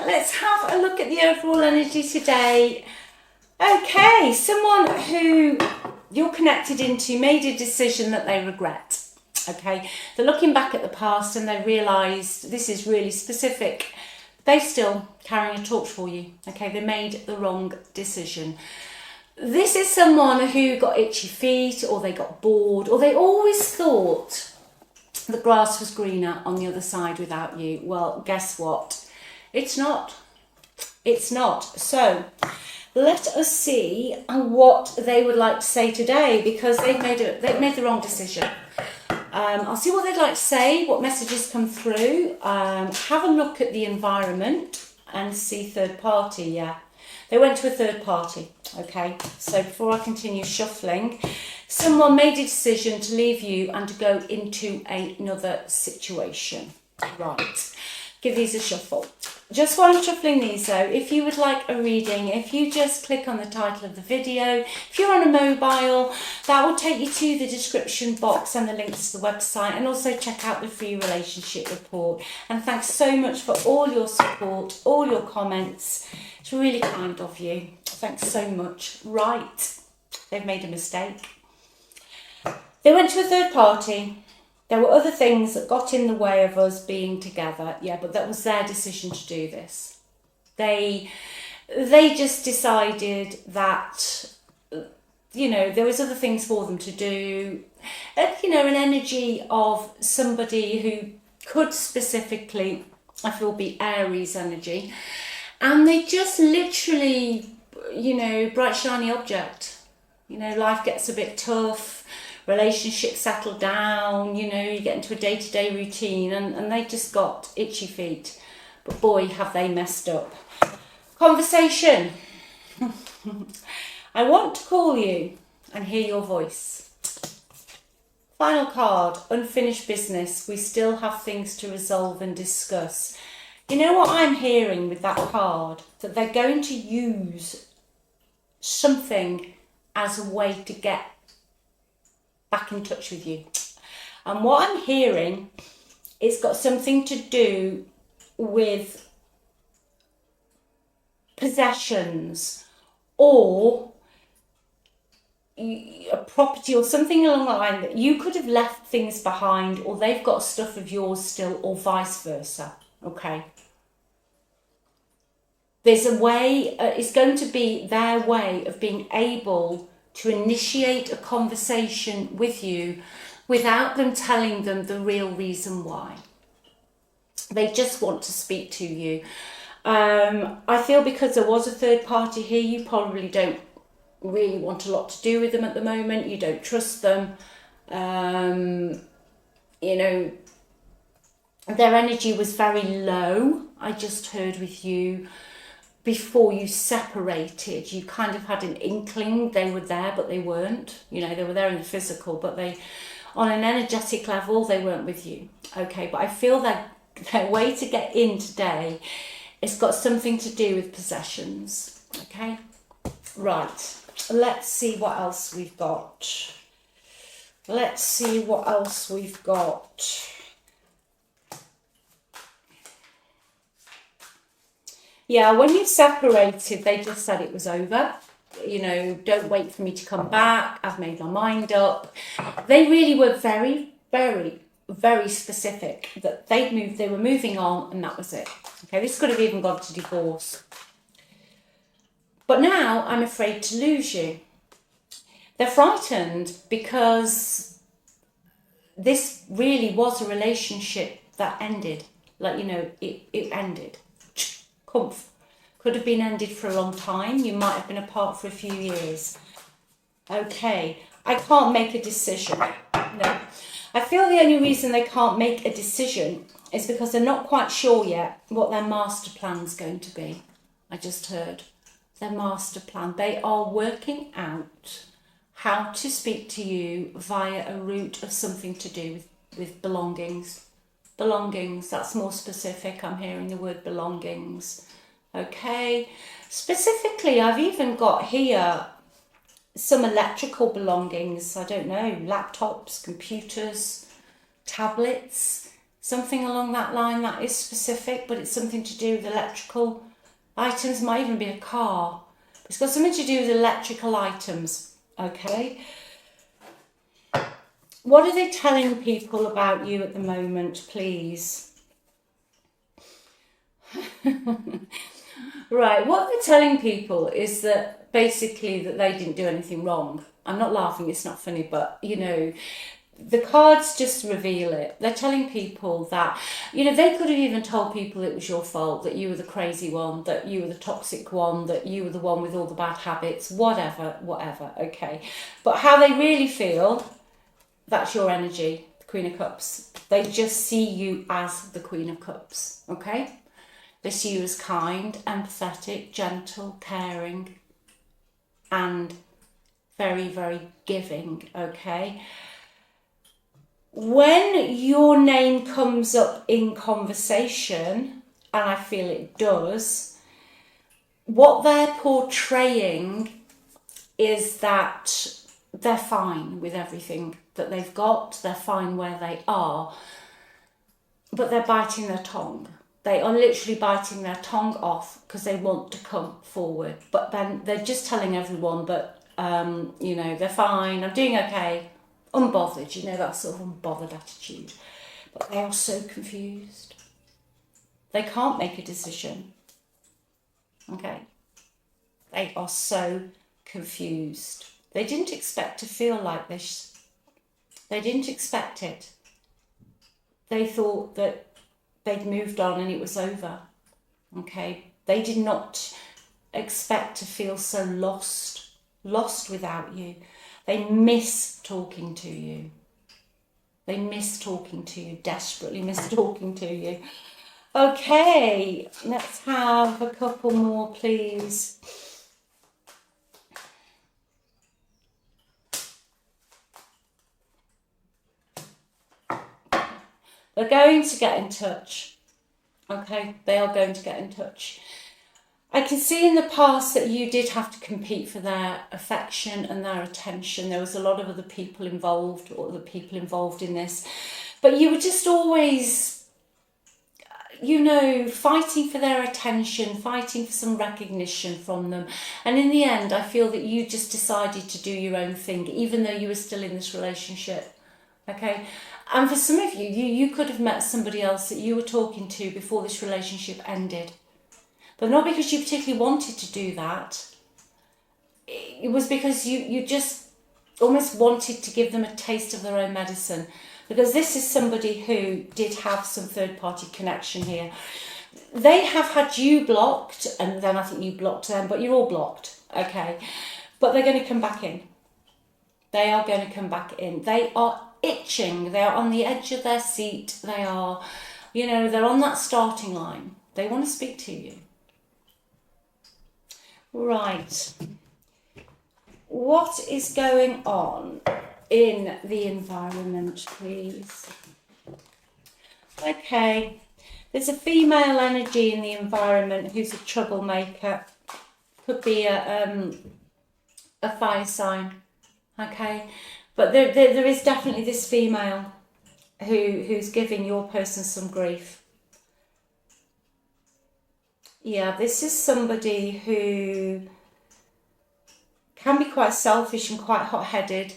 let's have a look at the overall energy today. Okay, someone who you're connected into made a decision that they regret. Okay, they're looking back at the past and they realised this is really specific. They're still carrying a torch for you. Okay, they made the wrong decision. This is someone who got itchy feet, or they got bored, or they always thought the grass was greener on the other side without you. Well, guess what? It's not. It's not. So let us see what they would like to say today, because they've made the wrong decision. I'll see what they'd like to say, what messages come through. Have a look at the environment and see third party. Yeah, they went to a third party. Okay, so before I continue shuffling, someone made a decision to leave you and to go into another situation. Right, give these a shuffle. Just while I'm shuffling these though, if you would like a reading, if you just click on the title of the video, if you're on a mobile, that will take you to the description box and the links to the website, and also check out the free relationship report. And thanks so much for all your support, all your comments. It's really kind of you. Thanks so much. Right, they've made a mistake. They went to a third party. There were other things that got in the way of us being together. Yeah, but that was their decision to do this. They just decided that, you know, there was other things for them to do. You know, an energy of somebody who could specifically, I feel, be Aries energy. And they just literally, you know, bright shiny object. You know, life gets a bit tough. Relationships settle down, you know, you get into a day-to-day routine, and they just got itchy feet. But boy, have they messed up. Conversation. I want to call you and hear your voice. Final card, unfinished business. We still have things to resolve and discuss. You know what I'm hearing with that card? That they're going to use something as a way to get back in touch with you. And what I'm hearing, it's got something to do with possessions or a property or something along the line, that you could have left things behind, or they've got stuff of yours still, or vice versa. Okay, there's a way, it's going to be their way of being able to initiate a conversation with you without them telling them the real reason why. They just want to speak to you. I feel because there was a third party here, you probably don't really want a lot to do with them at the moment. You don't trust them. You know, their energy was very low. I just heard with you. Before you separated, you kind of had an inkling they were there, but they weren't. You know, they were there in the physical, but they, on an energetic level, they weren't with you. Okay, but I feel that their way to get in today, it's got something to do with possessions. Okay, right. Let's see what else we've got. Let's see what else we've got. Yeah, when you separated, they just said it was over. You know, don't wait for me to come back. I've made my mind up. They really were very, very, very specific that they were moving on, and that was it. Okay, this could have even gone to divorce. But now I'm afraid to lose you. They're frightened because this really was a relationship that ended. Like, you know, it ended. Could have been ended for a long time. You might have been apart for a few years. Okay, I can't make a decision. No. I feel the only reason they can't make a decision is because they're not quite sure yet what their master plan's going to be. I just heard their master plan. They are working out how to speak to you via a route of something to do with belongings. Belongings, that's more specific. I'm hearing the word belongings. Okay, specifically, I've even got here some electrical belongings. I don't know, laptops, computers, tablets. Something along that line. That is specific, but it's something to do with electrical items. Might even be a car. It's got something to do with electrical items, okay? What are they telling people about you at the moment, please? Right, what they're telling people is that basically that they didn't do anything wrong. I'm not laughing, it's not funny, but you know, the cards just reveal it. They're telling people that, you know, they could have even told people it was your fault, that you were the crazy one, that you were the toxic one, that you were the one with all the bad habits, whatever, okay. But how they really feel, that's your energy, the Queen of Cups. They just see you as the Queen of Cups, okay? They see you as kind, empathetic, gentle, caring, and very, very giving, okay? When your name comes up in conversation, and I feel it does, what they're portraying is that they're fine with everything that they've got, they're fine where they are, but they're biting their tongue. They are literally biting their tongue off because they want to come forward. But then they're just telling everyone that, you know, they're fine, I'm doing okay, unbothered, you know, that sort of unbothered attitude. But they are so confused. They can't make a decision. Okay? They are so confused. They didn't expect to feel like this. They didn't expect it. They thought that they'd moved on and it was over. Okay? They did not expect to feel so lost without you. They miss talking to you. They miss talking to you, desperately miss talking to you. Okay, let's have a couple more, please. They're going to get in touch. Okay, they are going to get in touch. I can see in the past that you did have to compete for their affection and their attention. There was a lot of other people involved, or other people involved in this. But you were just always, you know, fighting for their attention, fighting for some recognition from them. And in the end, I feel that you just decided to do your own thing, even though you were still in this relationship. Okay? And for some of you, you could have met somebody else that you were talking to before this relationship ended. But not because you particularly wanted to do that. It was because you just almost wanted to give them a taste of their own medicine. Because this is somebody who did have some third-party connection here. They have had you blocked, and then I think you blocked them, but you're all blocked, okay? But they're going to come back in. They are going to come back in. They are itching. They are on the edge of their seat. They are, you know, they're on that starting line. They want to speak to you. Right. What is going on in the environment, please? Okay. There's a female energy in the environment who's a troublemaker. Could be a fire sign. Okay. But there is definitely this female who's giving your person some grief. Yeah, this is somebody who can be quite selfish and quite hot-headed,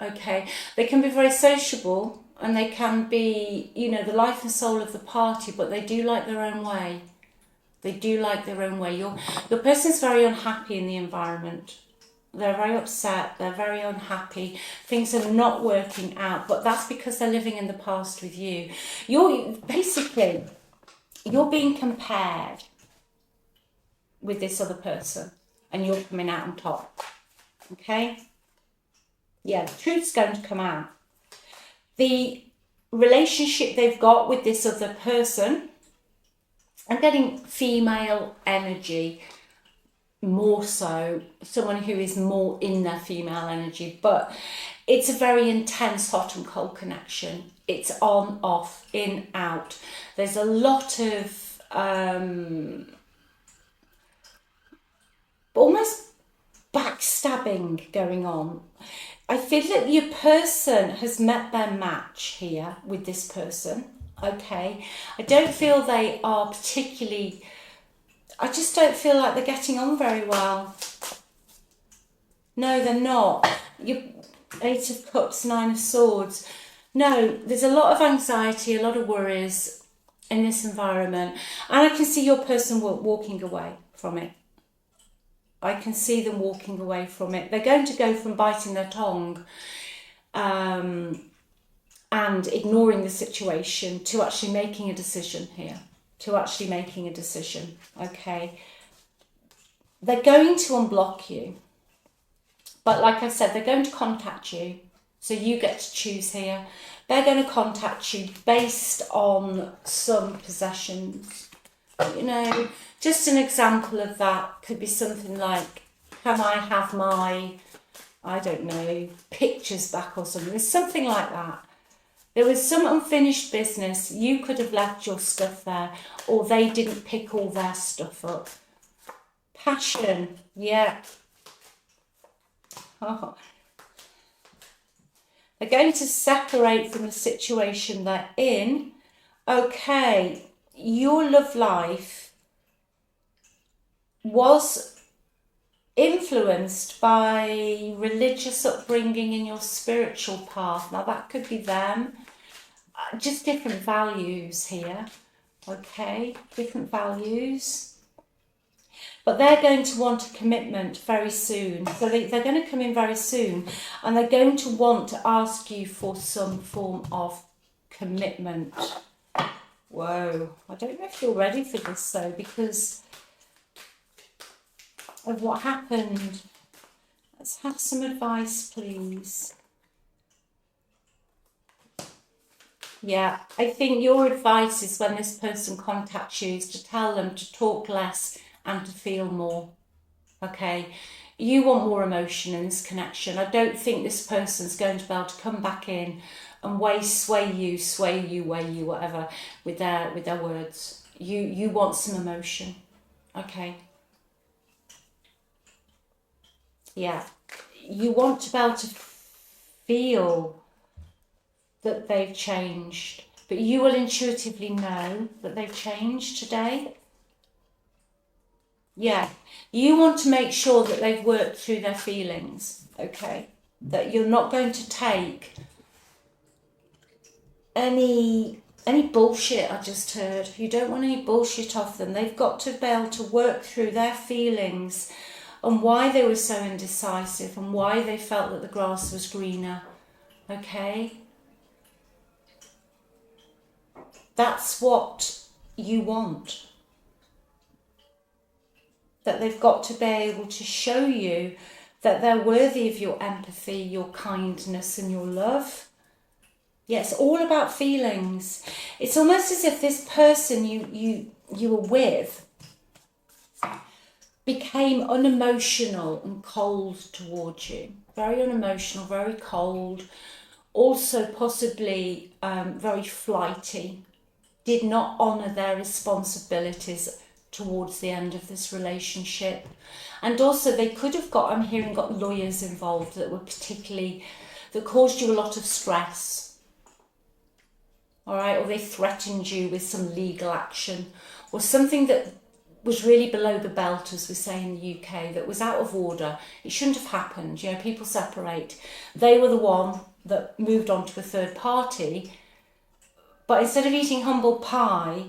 okay? They can be very sociable and they can be, you know, the life and soul of the party, but they do like their own way. They do like their own way. Your person's very unhappy in the environment. They're very upset, they're very unhappy, things are not working out, but that's because they're living in the past with you. You're being compared with this other person and you're coming out on top, okay? Yeah, the truth's going to come out. The relationship they've got with this other person, I'm getting female energy, more so, someone who is more in their female energy, but it's a very intense hot and cold connection. It's on, off, in, out. There's a lot of almost backstabbing going on. I feel that your person has met their match here with this person, Okay, I don't feel they are particularly, I just don't feel like they're getting on very well. No, they're not. You, Eight of Cups, Nine of Swords. No, there's a lot of anxiety, a lot of worries in this environment. And I can see your person walking away from it. I can see them walking away from it. They're going to go from biting their tongue and ignoring the situation to actually making a decision here. Okay? They're going to unblock you. But like I said, they're going to contact you. So you get to choose here. They're going to contact you based on some possessions. You know, just an example of that could be something like, can I have my, I don't know, pictures back or something. There's something like that. There was some unfinished business. You could have left your stuff there, or they didn't pick all their stuff up. Passion, yeah. Oh. They're going to separate from the situation they're in. Okay, your love life was influenced by religious upbringing in your spiritual path. Now that could be them. Just different values here. Okay, different values. But they're going to want a commitment very soon. So they're going to come in very soon, and they're going to want to ask you for some form of commitment. Whoa, I don't know if you're ready for this though, because of what happened. Let's have some advice, please. Yeah, I think your advice is when this person contacts you is to tell them to talk less and to feel more. Okay, you want more emotion in this connection. I don't think this person's going to be able to come back in and sway you, whatever, with their words. You want some emotion. Okay. Yeah, you want to be able to feel that they've changed, but you will intuitively know that they've changed today. Yeah, you want to make sure that they've worked through their feelings, okay? That you're not going to take any bullshit I just heard. You don't want any bullshit off them. They've got to be able to work through their feelings and why they were so indecisive and why they felt that the grass was greener, okay? That's what you want. That they've got to be able to show you that they're worthy of your empathy, your kindness and your love. Yeah, it's all about feelings. It's almost as if this person you were with became unemotional and cold towards you. Very unemotional, very cold. Also possibly very flighty. Did not honour their responsibilities towards the end of this relationship. And also they could have got lawyers involved that caused you a lot of stress. All right, or they threatened you with some legal action or something that was really below the belt, as we say in the UK, that was out of order. It shouldn't have happened. You know, people separate. They were the one that moved on to a third party, but instead of eating humble pie,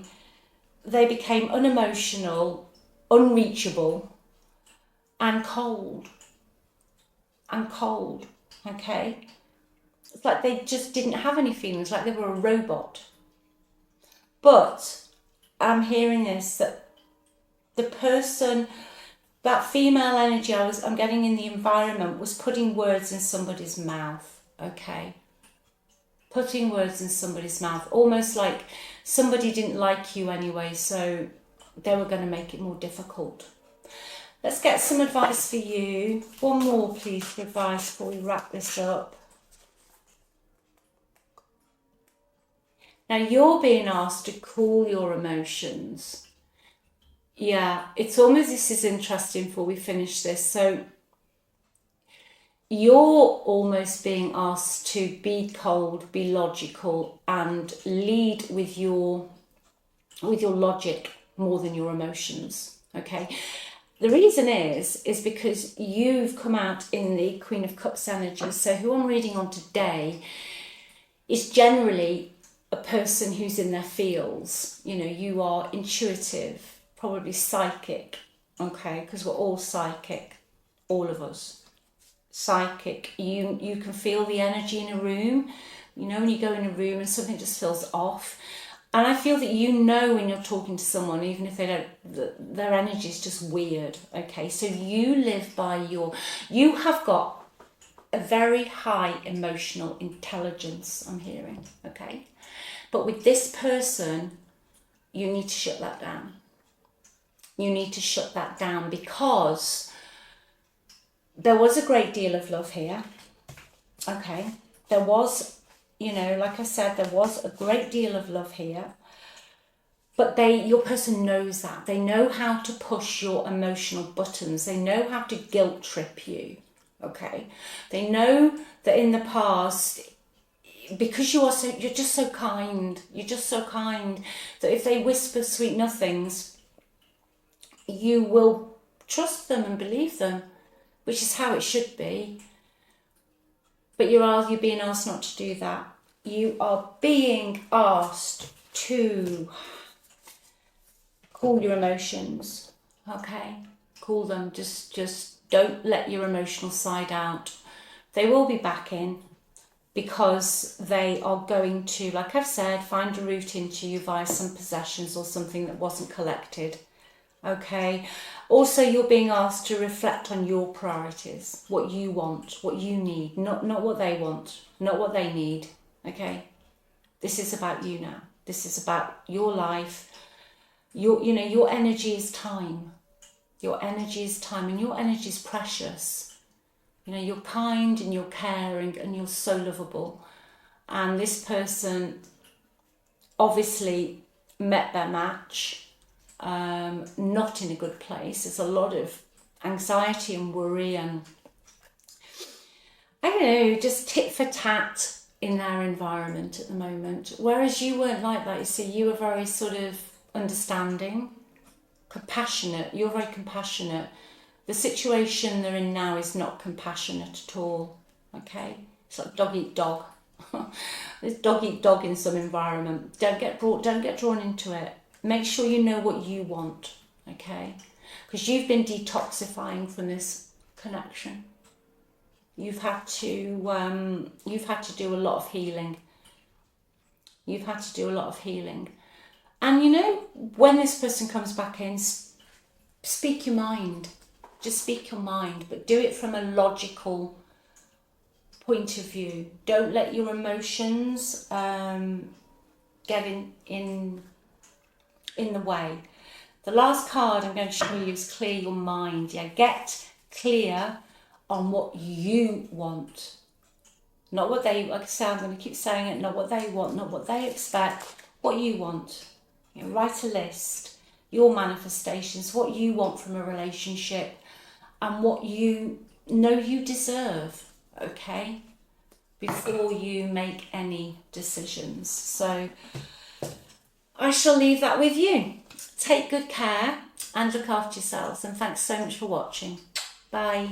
they became unemotional, unreachable, and cold. Okay? It's like they just didn't have any feelings, like they were a robot. But I'm hearing this, that the person, that female energy I'm getting in the environment was putting words in somebody's mouth, okay? Putting words in somebody's mouth, almost like somebody didn't like you anyway, so they were going to make it more difficult. Let's get some advice for you. One more, please, for advice before we wrap this up. Now, you're being asked to cool your emotions. Yeah, it's almost, this is interesting before we finish this. So, you're almost being asked to be cold, be logical, and lead with your logic more than your emotions. Okay. The reason is because you've come out in the Queen of Cups energy. So who I'm reading on today is generally a person who's in their feels. You know, you are intuitive, probably psychic, okay, because we're all psychic, all of us. Psychic. You can feel the energy in a room. You know, when you go in a room and something just feels off. And I feel that you know when you're talking to someone, even if they don't, their energy is just weird, okay? So you live by you have got a very high emotional intelligence, I'm hearing, okay? But with this person, you need to shut that down. You need to shut that down because there was a great deal of love here, okay? There was, you know, like I said, there was a great deal of love here, but your person knows that. They know how to push your emotional buttons. They know how to guilt trip you, okay? They know that in the past, because you're just so kind, that if they whisper sweet nothings, you will trust them and believe them, which is how it should be. But you're being asked not to do that. You are being asked to cool your emotions, okay? Cool them. Just don't let your emotional side out. They will be back in because they are going to, like I've said, find a route into you via some possessions or something that wasn't collected, okay? Also, you're being asked to reflect on your priorities, what you want, what you need, not what they want, not what they need, okay? This is about you now. This is about your life. Your energy is time. Your energy is time, and your energy is precious. You know, you're kind and you're caring and you're so lovable. And this person obviously met their match. Not in a good place. There's a lot of anxiety and worry and, I don't know, just tit for tat in their environment at the moment. Whereas you weren't like that. You see, you were very sort of understanding, compassionate. You're very compassionate. The situation they're in now is not compassionate at all, okay? It's like dog eat dog. There's dog eat dog in some environment. Don't get drawn into it. Make sure you know what you want, okay? Because you've been detoxifying from this connection. You've had to do a lot of healing. You've had to do a lot of healing. And you know, when this person comes back in, speak your mind. Just speak your mind, but do it from a logical point of view. Don't let your emotions get in the way. The last card I'm going to show you is clear your mind. Yeah, get clear on what you want. Not what they, like I say, I'm going to keep saying it, not what they want, not what they expect, what you want. You know, write a list, your manifestations, what you want from a relationship and what you know you deserve, okay? Before you make any decisions. So I shall leave that with you. Take good care and look after yourselves, and thanks so much for watching. Bye.